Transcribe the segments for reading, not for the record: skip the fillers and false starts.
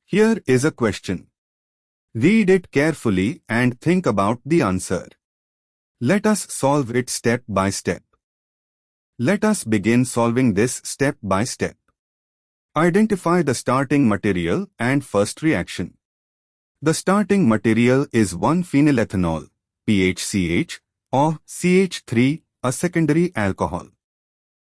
Here is a question. Read it carefully and think about the answer. Let us solve it step by step. Let us begin solving this step by step. Identify the starting material and first reaction. The starting material is 1-phenylethanol, PHCH, or CH3, a secondary alcohol.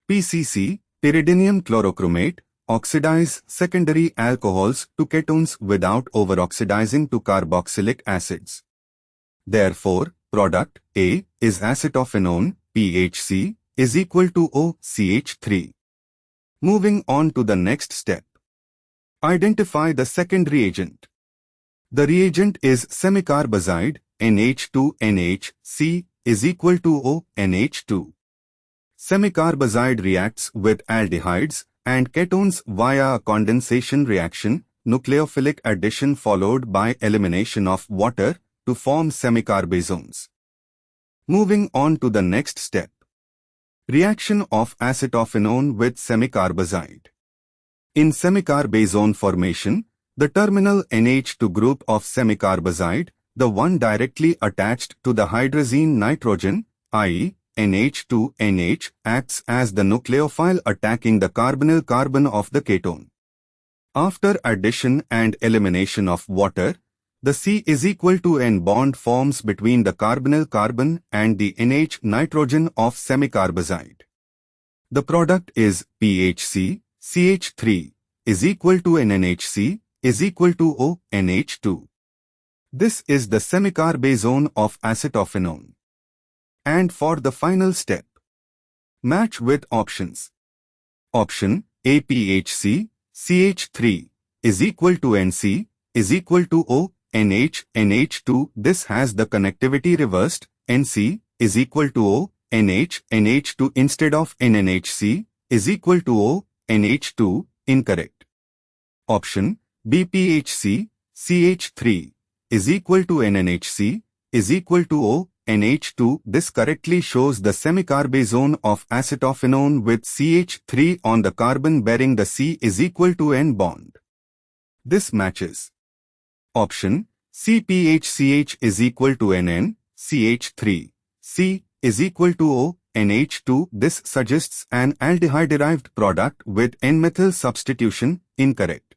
PCC, pyridinium chlorochromate, oxidize secondary alcohols to ketones without over-oxidizing to carboxylic acids. Therefore, product A is acetophenone, PHC, is equal to OCH3. Moving on to the next step. Identify the second reagent. The reagent is semicarbazide, NH2NH, C, is equal to ONH2. Semicarbazide reacts with aldehydes and ketones via a condensation reaction, nucleophilic addition followed by elimination of water to form semicarbazones. Moving on to the next step. Reaction of acetophenone with semicarbazide. In semicarbazone formation, the terminal NH2 group of semicarbazide, the one directly attached to the hydrazine nitrogen, i.e., NH2NH, acts as the nucleophile attacking the carbonyl carbon of the ketone. After addition and elimination of water, the C is equal to N bond forms between the carbonyl carbon and the NH nitrogen of semicarbazide. The product is PHC, CH3, is equal to NNHC, is equal to ONH2. This is the semicarbazone of acetophenone. And for the final step, match with options. Option A, PHC, CH3, is equal to NC, is equal to ONH, NH2. This has the connectivity reversed. NC is equal to ONH, NH2 instead of NNHC, is equal to ONH2, incorrect. Option B, PHC, CH3, is equal to NNHC, is equal to ONH2. This correctly shows the semicarbazone of acetophenone with CH3 on the carbon bearing the C is equal to N bond. This matches. Option C, PHCH is equal to NN, CH3, C is equal to ONH2. This suggests an aldehyde-derived product with N-methyl substitution, incorrect.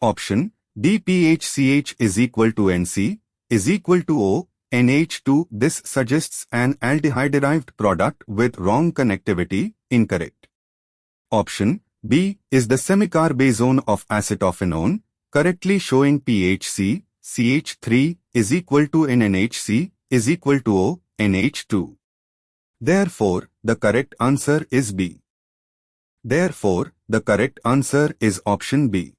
Option D, PHCH is equal to NC, is equal to ONH2. This suggests an aldehyde-derived product with wrong connectivity, incorrect. Option B is the semicarbazone of acetophenone, correctly showing PHC, CH3, is equal to NNHC, is equal to ONH2. Therefore, the correct answer is B. Therefore, the correct answer is option B.